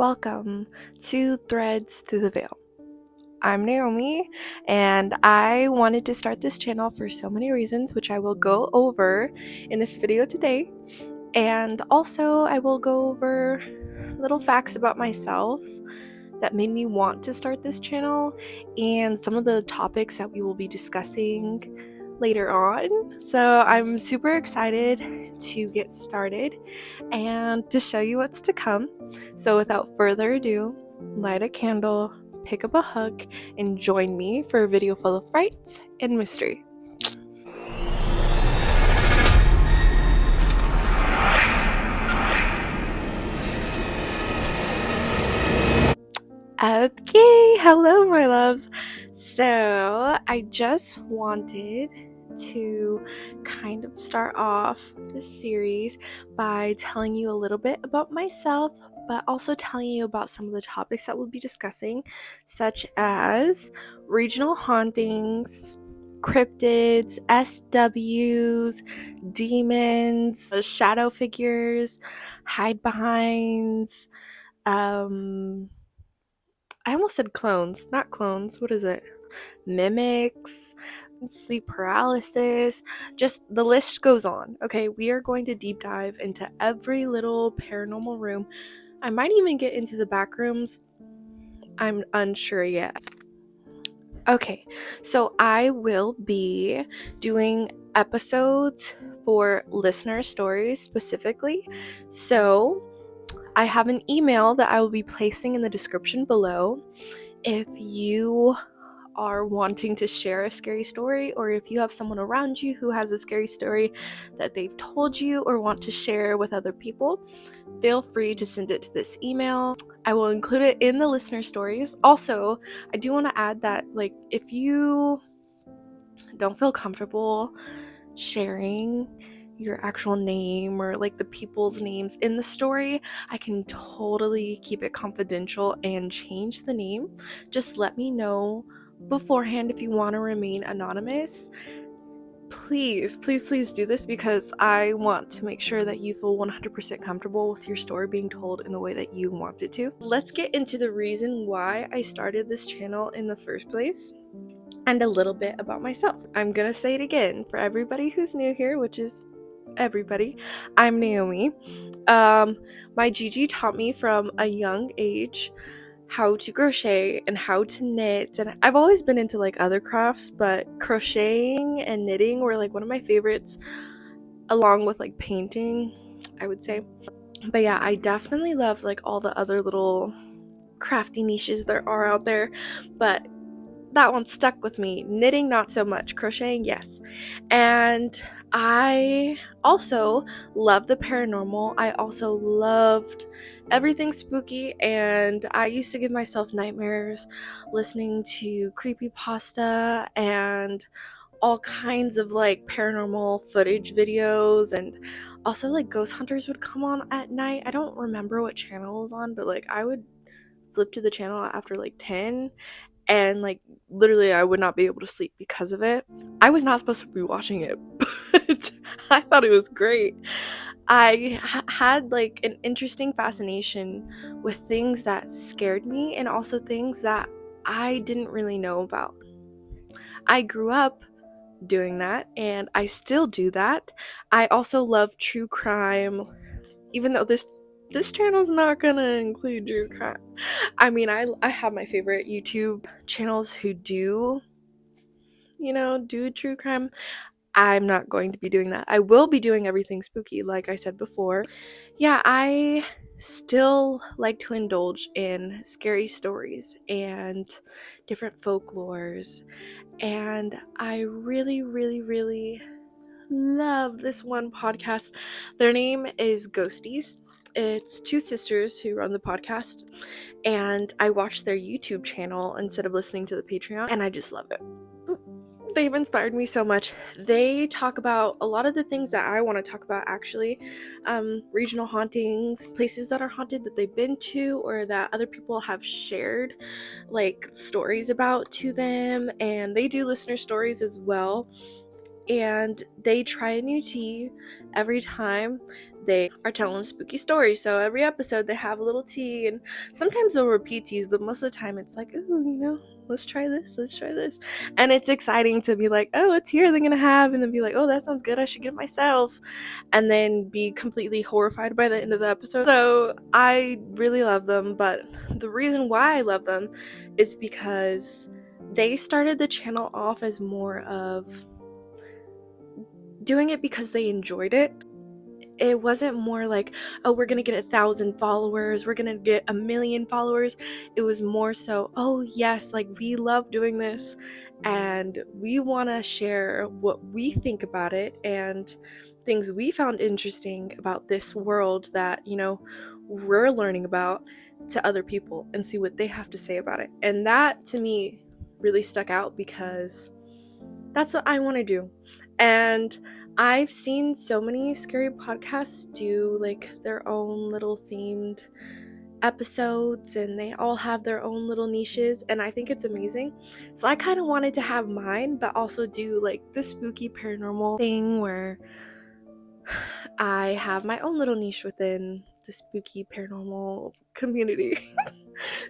Welcome to Threads Through the Veil. I'm Naomi, and I wanted to start this channel for so many reasons, which I will go over in this video today. And also, I will go over little facts about myself that made me want to start this channel and some of the topics that we will be discussing later on. So I'm super excited to get started and to show you what's to come. So without further ado, light a candle, pick up a hook, and join me for a video full of fright and mystery. Okay, hello my loves. So I just wanted to kind of start off this series by telling you a little bit about myself, but also telling you about some of the topics that we'll be discussing, such as regional hauntings, cryptids, SWs, demons, shadow figures, hide behinds, I almost said clones, not clones. What is it? Mimics, sleep paralysis, just the list goes on. Okay, we are going to deep dive into every little paranormal room. I might even get into the back rooms. I'm unsure yet. Okay, so I will be doing episodes for listener stories specifically. So I have an email that I will be placing in the description below. If you are wanting to share a scary story, or if you have someone around you who has a scary story that they've told you or want to share with other people, feel free to send it to this email. I will include it in the listener stories. Also, I do want to add that, if you don't feel comfortable sharing your actual name or the people's names in the story, I can totally keep it confidential and change the name. Just let me know beforehand if you want to remain anonymous. Please do this, because I want to make sure that you feel 100% comfortable with your story being told in the way that you want it to. Let's get into the reason why I started this channel in the first place, and a little bit about myself. I'm gonna say it again for everybody who's new here, which is everybody. I'm Naomi. My Gigi taught me from a young age how to crochet and how to knit, and I've always been into other crafts, but crocheting and knitting were one of my favorites, along with painting, I would say. But yeah, I definitely love all the other little crafty niches there are out there, but that one stuck with me. Knitting, not so much. Crocheting, yes. And I also love the paranormal. I also loved everything spooky, and I used to give myself nightmares listening to creepypasta and all kinds of paranormal footage videos, and also ghost hunters would come on at night. I don't remember what channel it was on, but I would flip to the channel after 10, and literally I would not be able to sleep because of it. I was not supposed to be watching it, but I thought it was great. I had an interesting fascination with things that scared me, and also things that I didn't really know about. I grew up doing that, and I still do that. I also love true crime, even though this channel's not gonna include true crime. I mean, I have my favorite YouTube channels who do true crime. I'm not going to be doing that. I will be doing everything spooky, like I said before. Yeah, I still like to indulge in scary stories and different folklores, and I really, really, really love this one podcast. Their name is Ghosties. It's two sisters who run the podcast, and I watch their YouTube channel instead of listening to the Patreon, and I just love it. They've inspired me so much. They talk about a lot of the things that I want to talk about, actually. Regional hauntings, places that are haunted that they've been to, or that other people have shared stories about to them. And they do listener stories as well, and they try a new tea every time. they are telling spooky stories. So every episode they have a little tea, and sometimes they'll repeat teas, but most of the time it's like, ooh, you know, let's try this. And it's exciting to be like, oh, what tea are they gonna have? And then be like, oh, that sounds good, I should get it myself. And then be completely horrified by the end of the episode. So I really love them, but the reason why I love them is because they started the channel off as more of doing it because they enjoyed it. It wasn't more like, oh, we're gonna get 1,000 followers, we're gonna get 1,000,000 followers. It was more so, oh yes, like we love doing this and we want to share what we think about it and things we found interesting about this world that, you know, we're learning about to other people and see what they have to say about it. And that to me really stuck out because that's what I want to do. And I've seen so many scary podcasts do like their own little themed episodes, and they all have their own little niches, and I think it's amazing. So I kind of wanted to have mine, but also do like the spooky paranormal thing where I have my own little niche within the spooky paranormal community.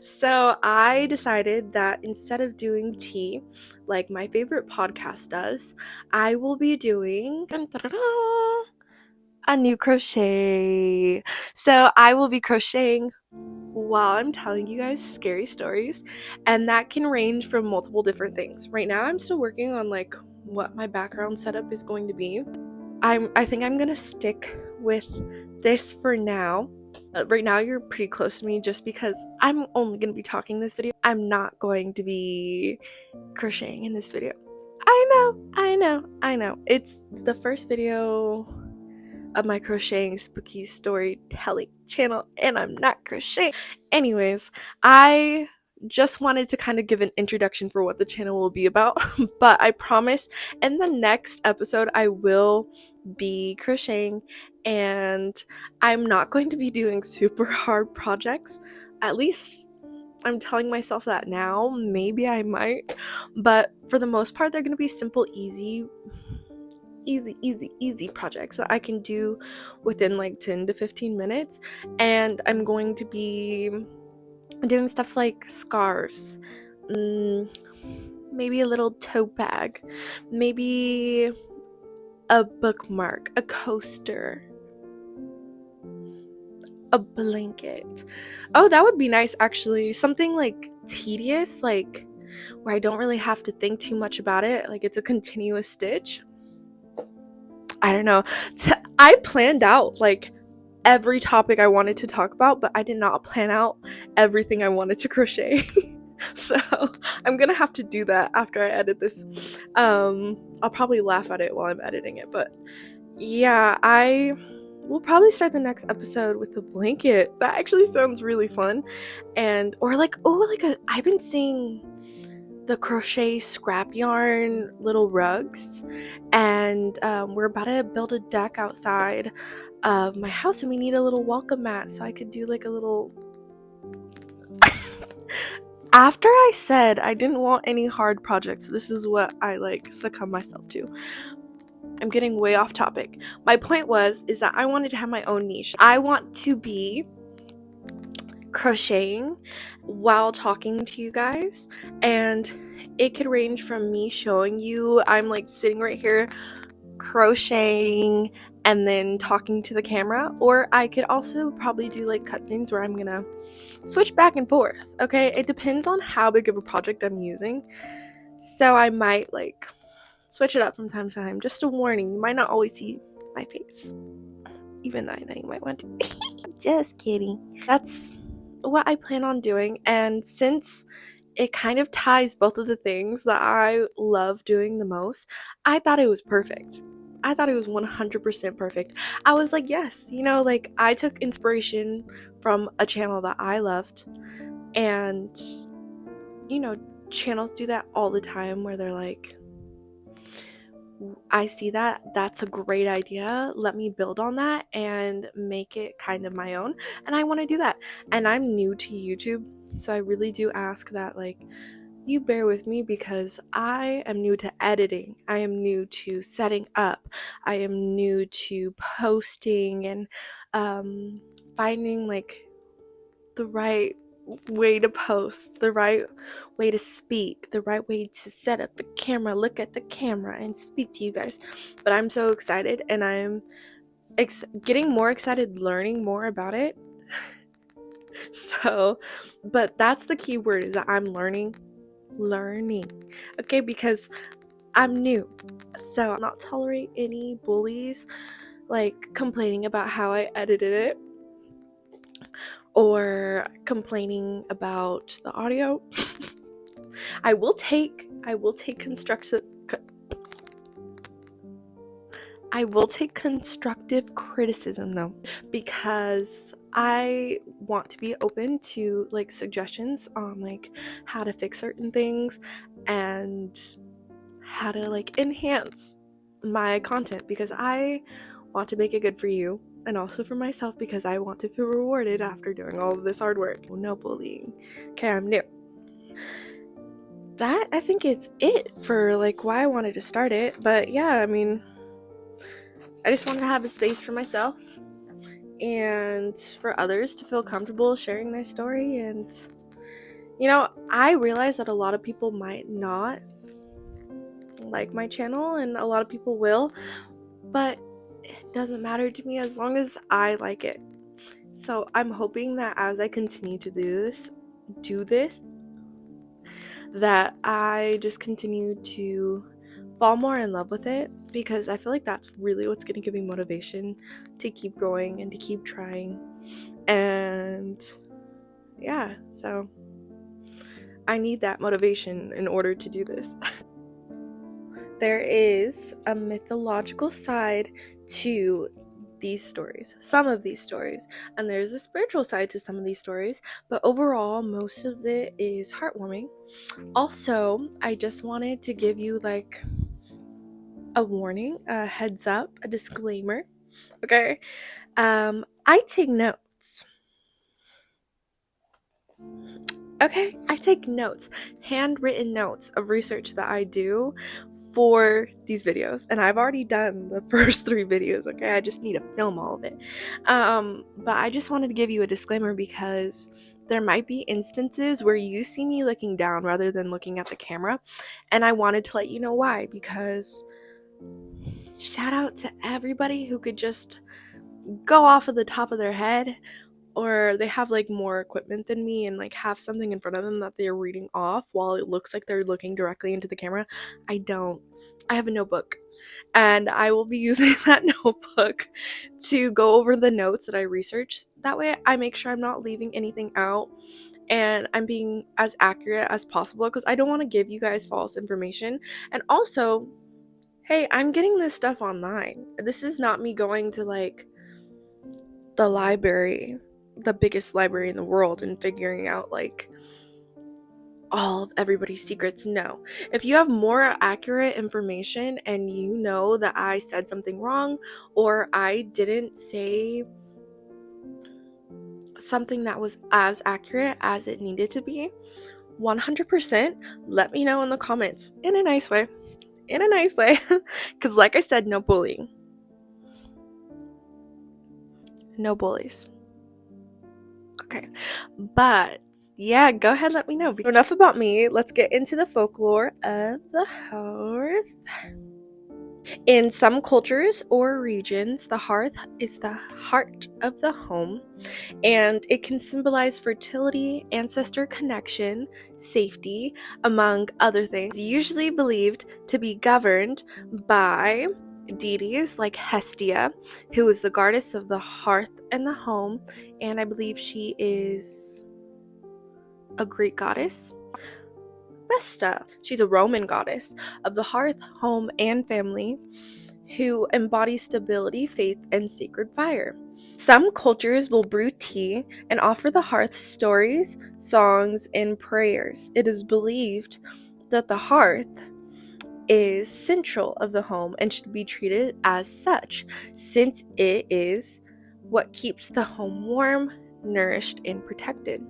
So I decided that instead of doing tea like my favorite podcast does, I will be doing a new crochet. So I will be crocheting while I'm telling you guys scary stories, and that can range from multiple different things. Right now I'm still working on like what my background setup is going to be. I think I'm gonna stick with this for now. Right now you're pretty close to me just because I'm only gonna be talking this video. I'm not going to be crocheting in this video. I know. It's the first video of my crocheting spooky storytelling channel, and I'm not crocheting. Anyways, I just wanted to kind of give an introduction for what the channel will be about, but I promise in the next episode I will be crocheting, and I'm not going to be doing super hard projects. At least I'm telling myself that now. Maybe I might, but for the most part they're going to be simple, easy projects that I can do within like 10 to 15 minutes. And I'm going to be doing stuff like scarves, maybe a little tote bag, maybe a bookmark, a coaster, a blanket. Oh, that would be nice actually. Something like tedious, like where I don't really have to think too much about it, like it's a continuous stitch. I don't know. I planned out like every topic I wanted to talk about, but I did not plan out everything I wanted to crochet. So I'm gonna have to do that after I edit this. I'll probably laugh at it while I'm editing it, but yeah, I will probably start the next episode with a blanket. That actually sounds really fun. And or like, oh, like I've been seeing the crochet scrap yarn little rugs, and we're about to build a deck outside of my house, and we need a little welcome mat, so I could do like a little after I said I didn't want any hard projects, this is what I like succumb myself to. I'm getting way off topic. My point is that I wanted to have my own niche. I want to be crocheting while talking to you guys, and it could range from me showing you I'm like sitting right here crocheting and then talking to the camera, or I could also probably do like cutscenes where I'm gonna switch back and forth. Okay, it depends on how big of a project I'm using, so I might like switch it up from time to time. Just a warning, you might not always see my face, even though I know you might want to. Just kidding. That's what I plan on doing, and since it kind of ties both of the things that I love doing the most, I thought it was perfect. I thought it was 100% perfect. I was like, yes, you know, like I took inspiration from a channel that I loved, and you know, channels do that all the time where they're like, I see that's a great idea, let me build on that and make it kind of my own, and I want to do that. And I'm new to YouTube, so I really do ask that like you bear with me because I am new to editing. I am new to setting up. I am new to posting and finding like the right way to post, the right way to speak, the right way to set up the camera, look at the camera, and speak to you guys. But I'm so excited, and I'm getting more excited learning more about it. So, but that's the key word, is that I'm learning, okay, because I'm new. So, I'll not tolerate any bullies like complaining about how I edited it or complaining about the audio. I will take constructive criticism though, because I want to be open to like suggestions on like how to fix certain things and how to like enhance my content, because I want to make it good for you and also for myself, because I want to feel rewarded after doing all of this hard work. No bullying. Okay, I'm new. That I think is it for like why I wanted to start it. But yeah, I mean, I just wanted to have a space for myself and for others to feel comfortable sharing their story. And you know, I realize that a lot of people might not like my channel and a lot of people will, but it doesn't matter to me as long as I like it. So I'm hoping that as I continue to do this, that I just continue to fall more in love with it, because I feel like that's really what's going to give me motivation to keep going and to keep trying. And yeah, so I need that motivation in order to do this. There is a mythological side to these stories, some of these stories, and there's a spiritual side to some of these stories, but overall, most of it is heartwarming. Also, I just wanted to give you like a warning, a heads up, a disclaimer, okay? I take notes. Okay, I take notes, handwritten notes of research that I do for these videos, and I've already done the first 3 videos, okay? I just need to film all of it. But I just wanted to give you a disclaimer, because there might be instances where you see me looking down rather than looking at the camera, and I wanted to let you know why, because shout out to everybody who could just go off of the top of their head, or they have like more equipment than me and like have something in front of them that they're reading off while it looks like they're looking directly into the camera. I don't. I have a notebook, and I will be using that notebook to go over the notes that I researched. That way I make sure I'm not leaving anything out and I'm being as accurate as possible, because I don't want to give you guys false information. And also, hey, I'm getting this stuff online. This is not me going to like the library, the biggest library in the world, and figuring out like all of everybody's secrets. No. If you have more accurate information and you know that I said something wrong or I didn't say something that was as accurate as it needed to be, 100% let me know in the comments in a nice way. In a nice way. Because like I said, no bullying. No bullies. Okay. But yeah, go ahead, let me know. Enough about me. Let's get into the folklore of the hearth. In some cultures or regions, the hearth is the heart of the home, and it can symbolize fertility, ancestor connection, safety, among other things. Usually believed to be governed by deities like Hestia, who is the goddess of the hearth and the home, and I believe she is a Greek goddess. Vesta, she's a Roman goddess of the hearth, home, and family, who embodies stability, faith, and sacred fire. Some cultures will brew tea and offer the hearth stories, songs, and prayers. It is believed that the hearth is central of the home and should be treated as such, since it is what keeps the home warm, nourished, and protected.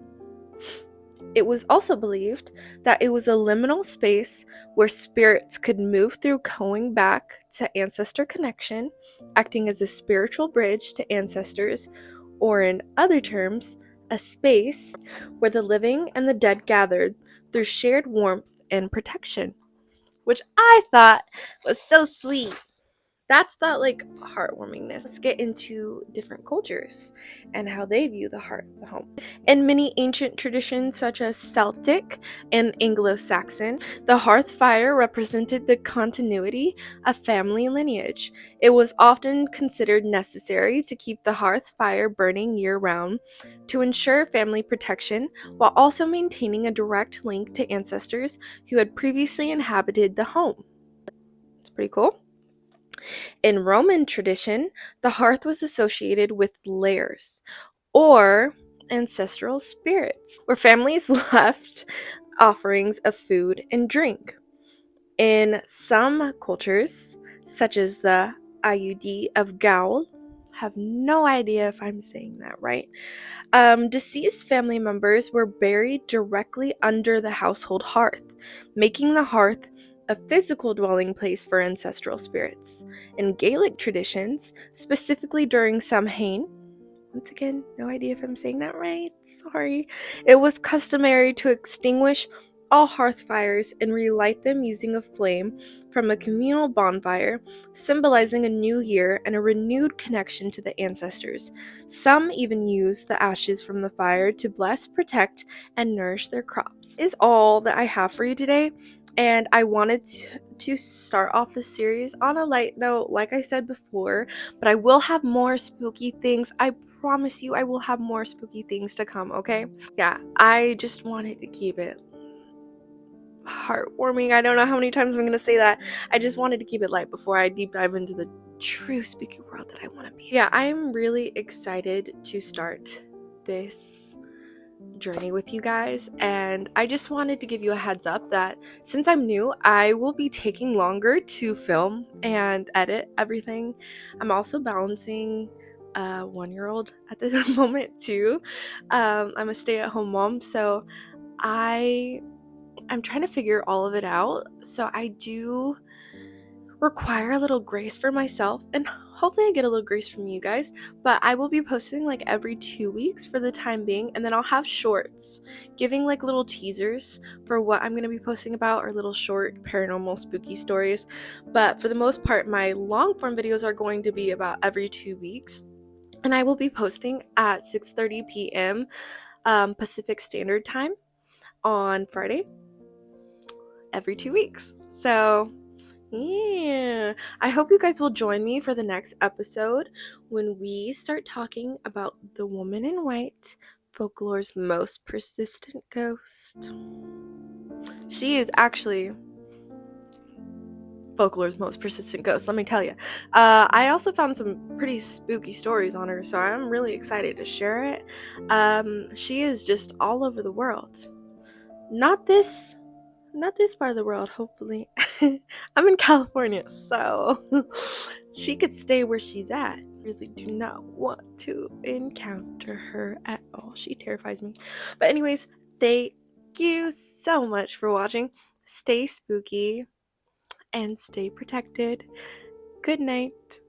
It was also believed that it was a liminal space where spirits could move through, going back to ancestor connection, acting as a spiritual bridge to ancestors, or in other terms, a space where the living and the dead gathered through shared warmth and protection, which I thought was so sweet. That's that like heartwarmingness. Let's get into different cultures and how they view the hearth of the home. In many ancient traditions, such as Celtic and Anglo-Saxon, the hearth fire represented the continuity of family lineage. It was often considered necessary to keep the hearth fire burning year-round to ensure family protection, while also maintaining a direct link to ancestors who had previously inhabited the home. It's pretty cool. In Roman tradition, the hearth was associated with lairs, or ancestral spirits, where families left offerings of food and drink. In some cultures, such as the Ayudi of Gaul, have no idea if I'm saying that right, deceased family members were buried directly under the household hearth, making the hearth a physical dwelling place for ancestral spirits. In Gaelic traditions, specifically during Samhain, once again, no idea if I'm saying that right, sorry, it was customary to extinguish all hearth fires and relight them using a flame from a communal bonfire, symbolizing a new year and a renewed connection to the ancestors. Some even use the ashes from the fire to bless, protect, and nourish their crops. Is all that I have for you today, and I wanted to start off this series on a light note, like I said before, but I will have more spooky things. I promise you I will have more spooky things to come, okay? Yeah, I just wanted to keep it heartwarming. I don't know how many times I'm gonna say that. I just wanted to keep it light before I deep dive into the true spooky world that I want to be. Yeah, I'm really excited to start this journey with you guys, and I just wanted to give you a heads up that since I'm new, I will be taking longer to film and edit everything. I'm also balancing a 1-year-old at the moment too. I'm a stay-at-home mom, so I'm trying to figure all of it out. So I do require a little grace for myself, and hopefully I get a little grace from you guys. But I will be posting like every 2 weeks for the time being, and then I'll have shorts giving like little teasers for what I'm going to be posting about, or little short paranormal spooky stories. But for the most part, my long form videos are going to be about every 2 weeks, and I will be posting at 6:30 p.m. Pacific Standard Time on Friday every 2 weeks. So yeah, I hope you guys will join me for the next episode when we start talking about the woman in white, folklore's most persistent ghost. She is actually folklore's most persistent ghost, let me tell you. I also found some pretty spooky stories on her, so I'm really excited to share it. She is just all over the world. Not this part of the world, hopefully. I'm in California, so she could stay where she's at. Really do not want to encounter her at all. She terrifies me. But anyways, thank you so much for watching. Stay spooky and stay protected. Good night.